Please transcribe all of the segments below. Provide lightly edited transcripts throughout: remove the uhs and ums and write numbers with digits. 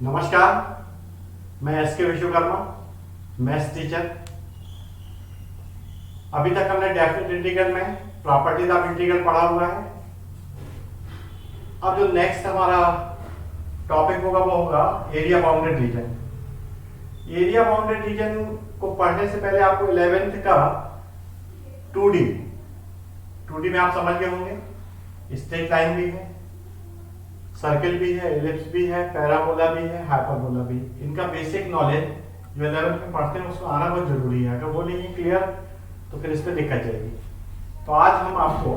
नमस्कार, मैं एस के विश्वकर्मा, मैथ्स टीचर। अभी तक हमने डेफिनेट इंटीग्रल में प्रॉपर्टीज ऑफ इंटीग्रल पढ़ा हुआ है। अब जो नेक्स्ट हमारा टॉपिक होगा वो होगा area bounded reason. Area bounded reason को पढ़ने से पहले आपको 11th का 2D में आप समझ गए होंगे। स्ट्रेट लाइन भी है, सर्किल भी है, एलिप्स भी है, पैराबोला भी है, हाइपरबोला भी। इनका बेसिक नॉलेज जो 11th में पढ़ते हैं उसको आना बहुत जरूरी है। अगर वो नहीं क्लियर तो फिर इस पर दिक्कत जाएगी। तो आज हम आपको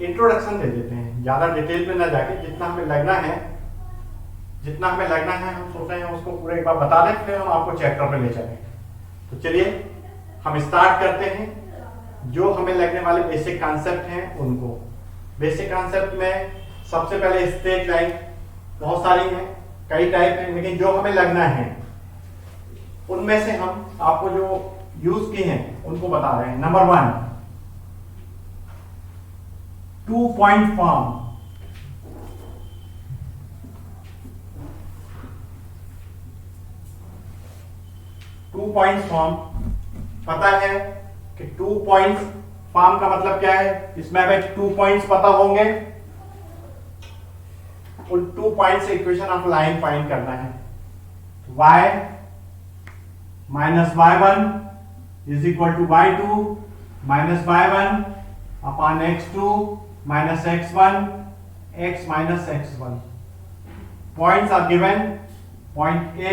इंट्रोडक्शन दे देते हैं, ज्यादा डिटेल में ना जाके जितना हमें लगना है हम सोच रहे हैं उसको पूरा एक बार बता दें, फिर हम आपको चैप्टर पे ले चलें। तो चलिए हम स्टार्ट करते हैं। जो हमें लगने वाले बेसिक कॉन्सेप्ट हैं उनको। बेसिक कॉन्सेप्ट में सबसे पहले स्ट्रेट लाइन, बहुत सारी हैं, कई टाइप हैं, लेकिन जो हमें लगना है उनमें से हम आपको जो यूज की हैं उनको बता रहे हैं। Number 1, 2 point form. Two point form पता है कि 2 पॉइंट फॉर्म का मतलब क्या है। इसमें हमें 2 पॉइंट्स पता होंगे, उन 2 पॉइंट से इक्वेशन ऑफ लाइन फाइंड करना है। y minus y1 is equal to y2 minus y1 upon x2 minus x1 x minus x1। Points are given. Point A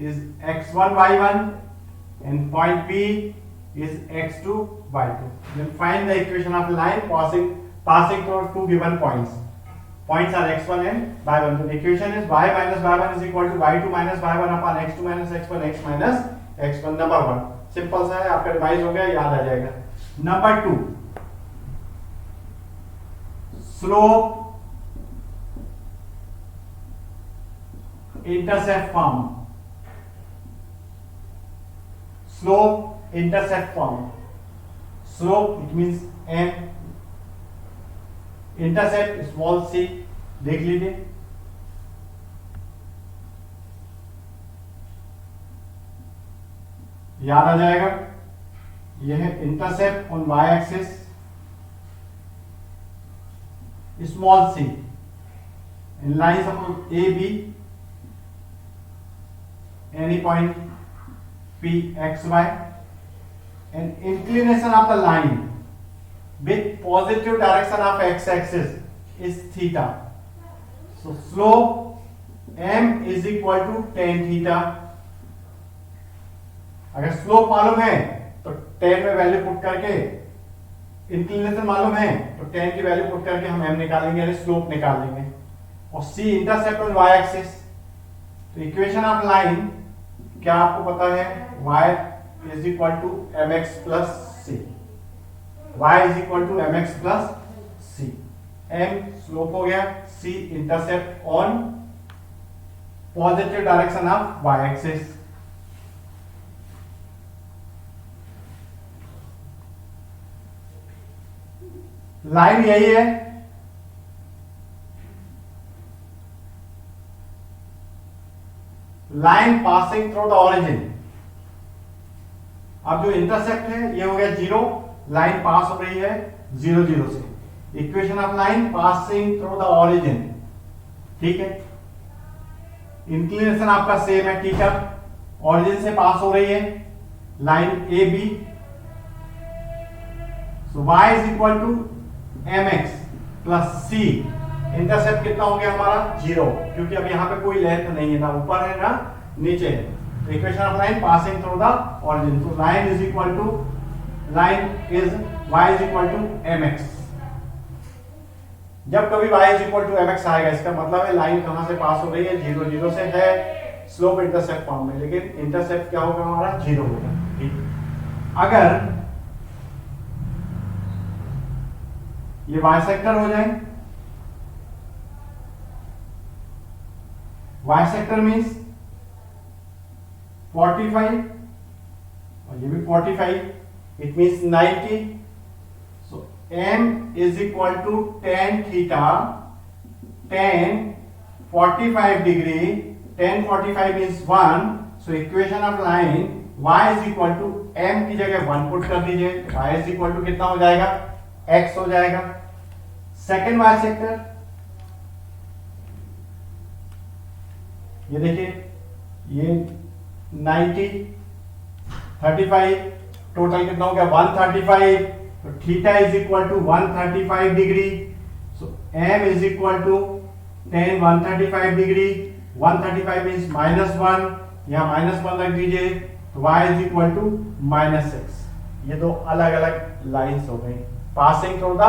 is x1 y1 and point B is x2 y2. Then find the equation of line passing through two given points. Points are x1 and y1. The equation is y minus y1 is equal to y2 minus y1 upon x2 minus x1 x minus x1. Number 1 simple सा है, आपका revise हो गया, याद आ जाएगा। Number 2, slope intercept form. Slope intercept form. Slope it means m, intercept small c। देख लीजिए, याद आ जाएगा। यह है intercept on y axis, small c in line suppose a b, any point P x y, and inclination of the line with positive direction of x axis is theta. So slope m is equal to tan theta. अगर slope मालूम है तो tan में value put करके, inclination मालूम है तो tan की वैल्यू पुट करके हम m निकालेंगे, यानी स्लोप निकाल लेंगे। और c intercept on y axis. तो इक्वेशन ऑफ लाइन क्या आपको पता है, y is equal to mx plus c। y is equal to mx plus c। m slope हो गया, c intercept on positive direction of y axis. Line यही है, line passing through the origin. अब जो इंटरसेप्ट है ये हो गया 0, लाइन पास हो रही है 0 0 से। Equation of line passing through the origin, ठीक है। इंक्लिनेशन आपका सेम है, थीटा, ओरिजिन से पास हो रही है line A B. So y is equal to mx plus c। Intercept कितना हो गया हमारा 0, क्योंकि अब यहाँ पे कोई लेंथ नहीं है, ना ऊपर है ना नीचे है। तो equation of line passing through the origin. तो line is equal to, line is y is equal to mx। जब कभी y is equal to mx आएगा, इसका मतलब है लाइन कहां से पास हो रही है, 0 0 से है, स्लोप इंटरसेप्ट फॉर्म में। लेकिन इंटरसेप्ट क्या होगा हमारा 0 होगा, ठीक। अगर ये बाइसेक्टर हो जाए, बाइसेक्टर मींस 45 और ये भी 45, it means 90। So m is equal to tan theta, tan 45 degree tan 45 means 1, so equation of line y is equal to m की जगह 1 पुट कर दीजिए, y इज इक्वल टू कितना हो जाएगा, x हो जाएगा। सेकेंड वाई सेक्टर, ये देखिए, ये 90 35 टोटल कितना हो गया 135, तो theta is equal to 135 degree, so m is equal to tan 135 degree, 135 means -1, यहाँ -1 रख दीजिए, तो y इज इक्वल टू -6। ये दो अलग अलग लाइंस हो गई पासिंग थ्रू द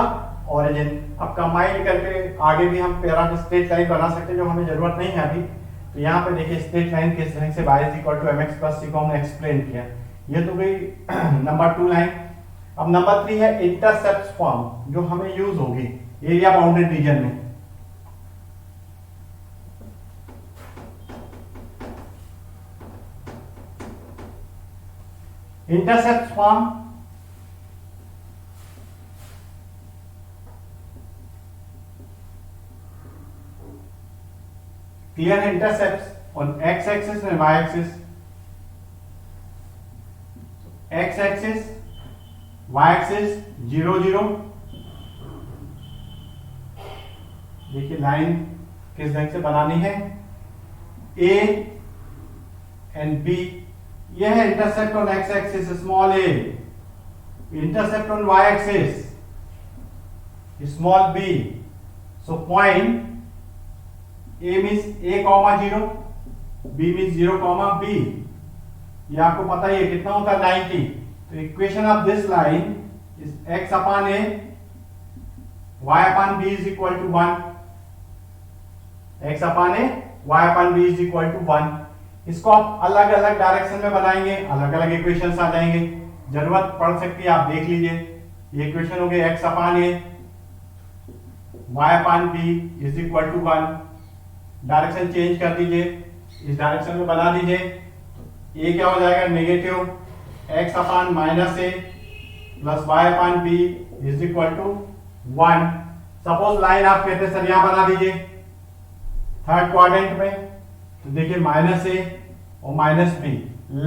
ओरिजिन। अब कंबाइन करके आगे भी हम पैरा स्ट्रेट लाइन बना सकते हैं, जो हमें जरूरत नहीं है अभी। तो यहाँ पे देखिए स्ट्रेट लाइन किस तरह से y is equal to mx plus c को हमने एक्सप्लेन किया। ये तो गई नंबर 2 लाइन। अब नंबर 3 है इंटरसेप्ट फॉर्म, जो हमें यूज होगी एरिया बाउंडेड रीजन में। Intercept form, clear intercepts on x axis and y axis, x axis y axis 0 0। देखिए लाइन किस ढंग से बनानी है, a and b, यह है intercept on x axis small a, intercept on y axis small b। So point a means a comma 0, b means 0 comma b। ये आपको पता ही है कितना होता है 90। तो equation of this line is x upon a, y upon b is equal to 1, x upon a, y upon b is equal to 1। इसको आप अलग अलग डायरेक्शन में बनाएंगे, अलग अलग इक्वेशंस आ जाएंगे, जरूरत पड़ सकती है आप देख लीजिए। ये इक्वेशन हो गई x upon a, y upon b is equal to 1। Direction change कर दीजिए, इस डायरेक्शन में बना दीजिए, तो ये क्या हो जाएगा negative x upon minus a plus y upon b is equal to 1। Suppose line आप कहते हैं सर यहां बना दीजिए थर्ड क्वाड्रेंट में, तो देखिए माइनस a और माइनस b,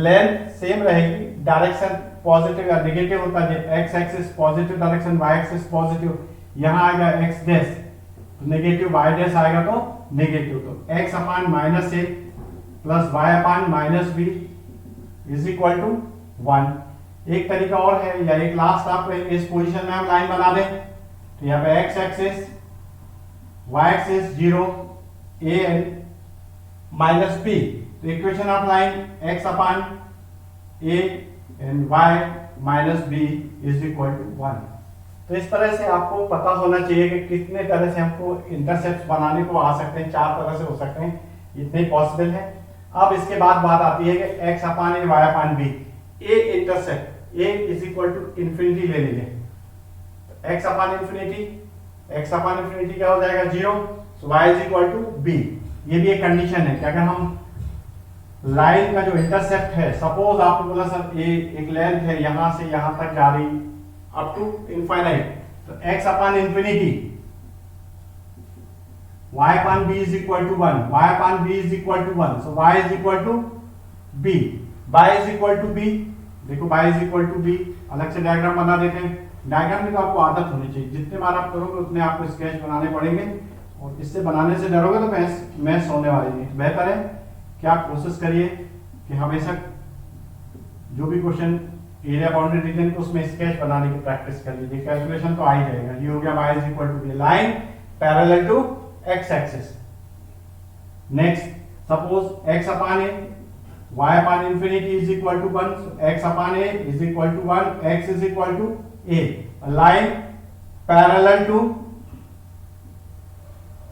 लेंथ सेम रहेगी, डायरेक्शन पॉजिटिव या नेगेटिव होता है। x axis positive direction, y axis positive, यहां आएगा x डैश तो नेगेटिव, y डैश आएगा तो नेगेटिव। तो x upon minus a plus y upon minus b is equal to 1। एक तरीका और है, या एक लास्ट आप इस पोजीशन में हम लाइन बना दें, तो यहाँ पे x axis y axis 0 a and minus b, तो equation of line x upon a and y minus b is equal to 1। तो इस तरह से आपको पता होना चाहिए कि कितने तरह से हमको इंटरसेप्ट बनाने को आ सकते हैं, 4 तरह से हो सकते हैं, इतने पॉसिबल है। अब इसके बाद बात आती है कि x upon a y upon b, a intercept a is equal to infinity ले लीजिए, x upon infinity, x upon infinity क्या हो जाएगा 0, so y is equal to b। ये भी एक कंडीशन है कि अगर हम लाइन का जो इंटरसेप्ट है, सपोज आपने बोला सर a एक लेंथ है यहां से यहां तक जा रही अप टू इनफाइनाइट, तो x upon infinity y upon b is equal to 1, y upon b is equal to 1, so y is equal to b, y is equal to b, देखो y is equal to b, अलग से diagram बना देते हैं। Diagram में तो आपको आदत होनी चाहिए, जितने बार आप करोगे उतने आपको स्केच बनाने पड़ेंगे, और इससे बनाने से डरोगे तो मैथ्स होने वाली नहीं। बेहतर है कि आप कोशिश करिए कि हमेशा जो भी क्वेश्चन एरिया बाउंड्री रीजन को उसमें स्केच बनाने की प्रैक्टिस कर लीजिए, कैलकुलेशन तो आ ही जाएगा। ये हो गया y is equal to b, line parallel to x axis। Next, suppose x upon a, y upon infinity is equal to 1, so x upon a is equal to 1, x is equal to a, a line parallel to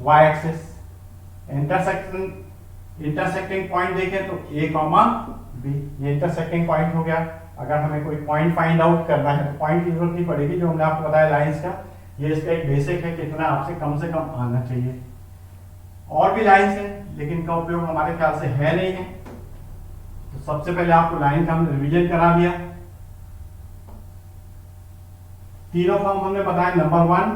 y axis। intersecting point देखें तो a comma b, ये intersecting point हो गया। अगर हमें कोई point find out करना है तो पॉइंट की जरूरत नहीं पड़ेगी, जो हमने आपको बताया लाइंस का, ये इसका एक बेसिक है, कितना आपसे कम से कम आना चाहिए। और भी लाइंस हैं लेकिन इनका उपयोग हमारे ख्याल से है नहीं है, तो सबसे पहले आपको लाइन का हमने रिवीजन करा दिया। तीनों फॉर्म हमने बताया, number 1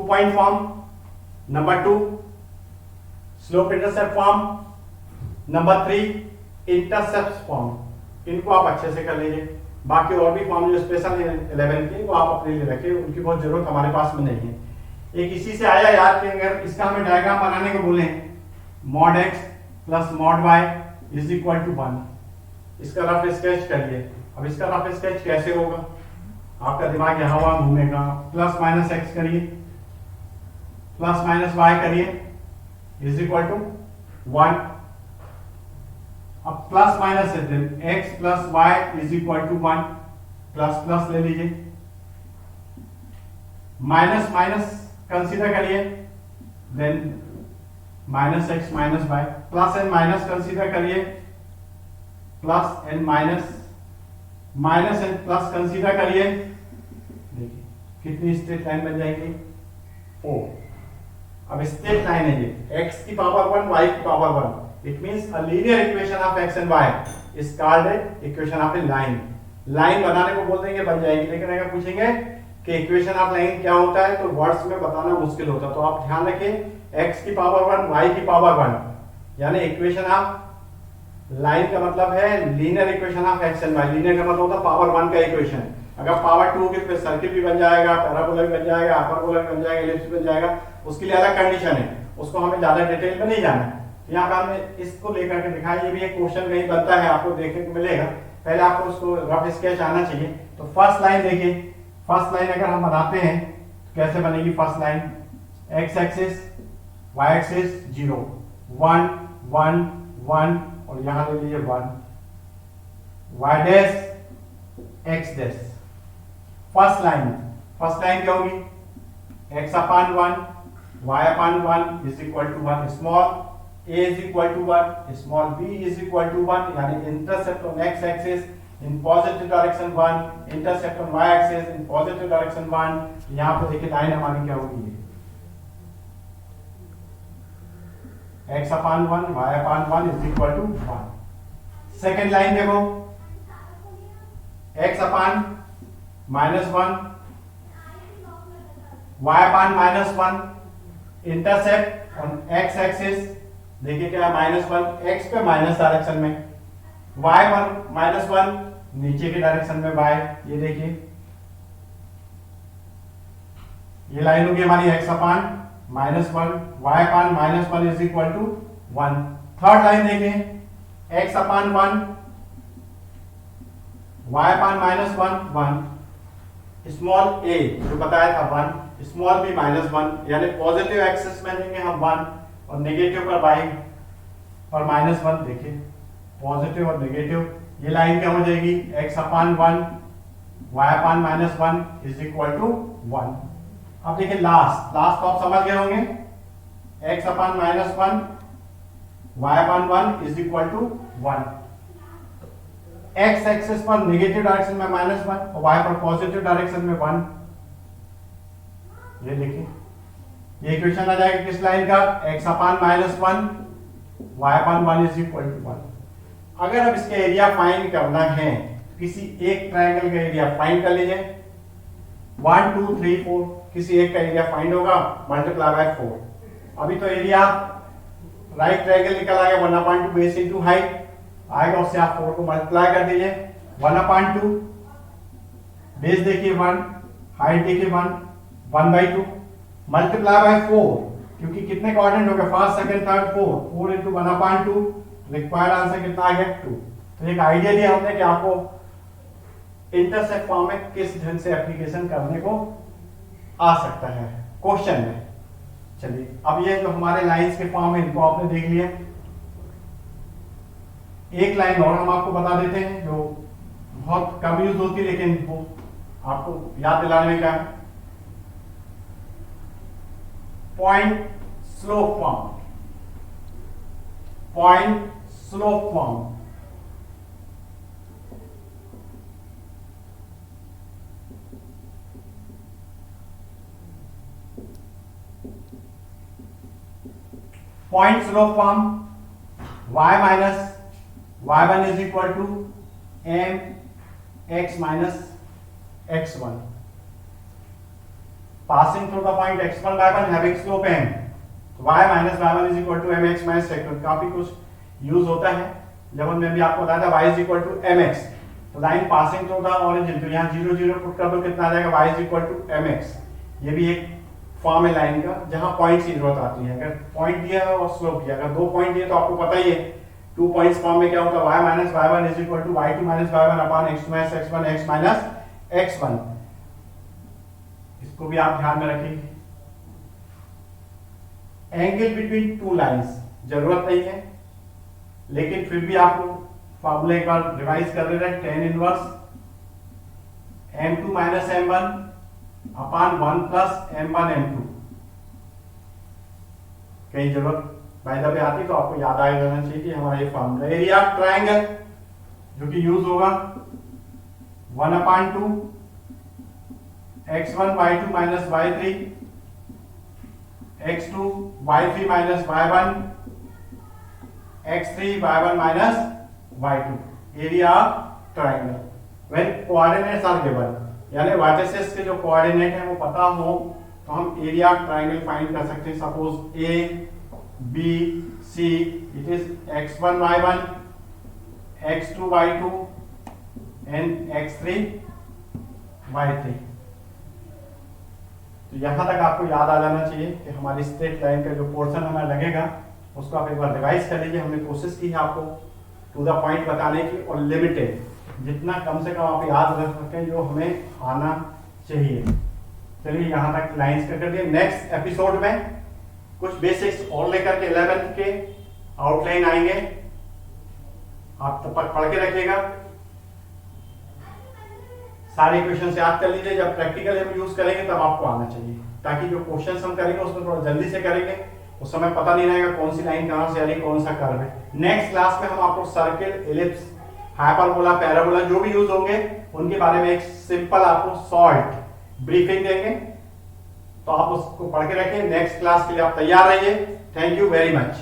point form, number 2 slope intercept form, number 3 intercept form. इनको आप अच्छे से कर लीजिए। बाकी और भी फॉर्म जो स्पेशल है 11 के वो आप अपने लिए रखें, उनकी बहुत जरूरत हमारे पास में नहीं है। एक इसी से आया याद कि अगर इसका हमें डायग्राम बनाने को बोले mod x plus mod y is equal to 1, इसका रफ स्केच करिए। अब इसका रफ स्केच कैसे होगा, आपका दिमाग यहाँ वहां घूमेगा। प्लस माइनस x करिए, प्लस माइनस y करिए इज इक्वल टू 1। अब प्लस माइनस से x plus y is equal to 1, plus plus ले लीजिए, माइनस माइनस कंसीडर करिए, then minus x minus y, plus and minus consider करिए, plus and minus, minus and plus consider करिए। देखिए कितनी straight line बन जाएगी 4। अब स्ट्रेट लाइन है ये, x की पावर 1 y की power 1, it means a linear equation of x and y is called equation of A line. Line बनाने को बोल देंगे बन जाएगी, लेकिन अगर पूछेंगे कि इक्वेशन ऑफ लाइन क्या होता है तो वर्ड्स में बताना मुश्किल होता है। तो आप ध्यान रखें x की पावर 1 y की पावर 1, यानी इक्वेशन ऑफ लाइन का मतलब है linear equation of x and y। Linear का मतलब होता है पावर 1 का इक्वेशन। अगर पावर 2 होगी तो सर्किल भी बन जाएगा, पैराबोला भी बन जाएगा, हाइपरबोला भी बन जाएगा, एलिप्स बन जाएगा। उसके लिए अलग कंडीशन है, उसको हमें ज्यादा डिटेल में नहीं जाना है। यहाँ पर हमने इसको लेकर के दिखाया, ये भी एक क्वेश्चन कहीं बनता है, आपको देखने को मिलेगा। पहले आपको उसको रफ स्केच आना चाहिए। तो फर्स्ट लाइन देखिए, फर्स्ट लाइन अगर हम बनाते हैं तो कैसे बनेगी first line, x axis y axis 0 1 1 1 और यहां ले लीजिए 1, y dash x dash. First line क्या होगी, x upon 1 y upon 1 is equal to 1, small a is equal to 1, small b is equal to 1, यानी intercept on x axis in positive direction 1, intercept on y axis in positive direction 1। यहाँ पे देखिए line हमारी क्या होगी, x upon 1 y upon 1 is equal to 1। Second line देखो, x upon -1 y upon -1, intercept on x axis देखिए क्या है -1, x पे माइनस डायरेक्शन में, y पर -1 नीचे के डायरेक्शन में y। ये देखिए ये लाइन होगी हमारी x upon -1 y upon -1 is equal to 1। Third line देखिए, x upon 1 y upon -1 1, small a जो बताया था 1, स्मॉल b -1, यानी पॉजिटिव एक्सिस में लेंगे हम 1 और नेगेटिव पर y और -1। देखिए पॉजिटिव और नेगेटिव, ये लाइन क्या हो जाएगी, x upon 1 y upon -1 is equal to 1। अब देखिए लास्ट तो आप समझ गए होंगे, x upon -1 y upon 1 is equal to 1। x axis पर नेगेटिव डायरेक्शन में -1 और y पर पॉजिटिव डायरेक्शन में 1। ये देखिए ये इक्वेशन आ जाएगा किस लाइन का, x upon -1 y upon 1 is equal to 1। अगर अब इसका एरिया फाइंड करना है तो किसी एक ट्रायंगल का एरिया फाइंड कर लीजिए, 1 2 3 4, किसी एक का एरिया फाइंड होगा मल्टीप्लाई बाय 4। अभी तो एरिया राइट ट्रायंगल निकल आएगा 1/2 बेस इनटू हाइट आएगा, उससे आप 4 को मल्टीप्लाई कर दीजिए, 1/2 बेस देखिए 1, हाइट देखिए 1/2 मल्टीप्लाई बाय 4, क्योंकि कितने कोऑर्डिनेट हो गए first second third 4 into 1/2, required answer कितना आ गया 2। तो एक आइडिया दिया हमने कि आपको इंटरसेप्ट फॉर्म में किस ढंग से एप्लीकेशन करने को आ सकता है क्वेश्चन में। चलिए अब ये जो हमारे लाइंस के फॉर्म है इनको आपने देख लिया। एक लाइन और हम आपको बता देते हैं जो बहुत कम यूज होती है लेकिन वो आपको याद दिलाने में क्या, point slope form. Point slope form point slope form y minus y1 is equal to m x minus x1। passing through the point x1 y1 having slope m, तो y minus y1 is equal to mx minus x1। काफी कुछ use होता है, जब हमने भी आपको बताया था y is equal to mx, तो line passing through the origin, तो यहाँ 0 0 पुट कर दो, कितना आ जाएगा y is equal to mx। ये भी एक फॉर्म है लाइन का जहां पॉइंट्स की जरूरत आती है। अगर पॉइंट दिया है और स्लोप दिया, अगर दो पॉइंट दिए तो आपको पता ही है 2 पॉइंट्स फॉर्म में क्या होता है, y minus y1 is equal to y2 minus y1 upon x2 minus x1 x minus x1। इसको भी आप ध्यान में रखिए। एंगल बिटवीन टू लाइंस जरूरत नहीं है, लेकिन फिर भी आपको फॉर्मूला एक बार रिवाइज कर ले रहे हैं। tan inverse m2 minus m1 upon 1 plus m1 m2। कहीं जरूरत बाय द वे आती तो आपको याद आ जाना चाहिए कि हमारा ये फॉर्मूला। एरिया ऑफ ट्रायंगल जो कि यूज होगा 1/2 x1 y2 minus y3 x2 y3 minus y1 x3 y1 minus y2। Area of triangle when coordinates are given, यानी वर्टिसेस के जो कोऑर्डिनेट है वो पता हो तो हम एरिया ऑफ ट्रायंगल फाइंड कर सकते हैं। Suppose A B C, it is x1 y1 x2 y2 and x3 y3। तो यहां तक आपको याद आ जाना चाहिए कि हमारी स्ट्रेट लाइन का जो पोर्शन हमें लगेगा उसको आप एक बार रिवाइज कर लीजिए। हमने कोशिश की है आपको टू द पॉइंट बताने की, और लिमिटेड, जितना कम से कम आप याद रख सकें जो हमें आना चाहिए। चलिए यहाँ तक लाइंस का कर दिए। नेक्स्ट एपिसोड में कुछ बेसिक्स और लेकर के 11th के आउटलाइन आएंगे, आप तब तक पढ़ के रखिएगा। सारे क्वेश्चन याद कर लीजिए, जब प्रैक्टिकल हम यूज करेंगे तब आपको आना चाहिए, ताकि जो क्वेश्चन हम करेंगे उसमें थोड़ा जल्दी से करेंगे, उस समय पता नहीं रहेगा कौन सी लाइन कहां से आ रही, कौन सा कर्व है। नेक्स्ट क्लास में हम आपको सर्किल, एलिप्स, हाइपरबोला, पैराबोला जो भी यूज होंगे उनके बारे में एक सिंपल आपको शॉर्ट ब्रीफिंग देंगे, तो आप उसको पढ़ के रखें। नेक्स्ट क्लास के लिए आप तैयार रहिए। Thank you very much.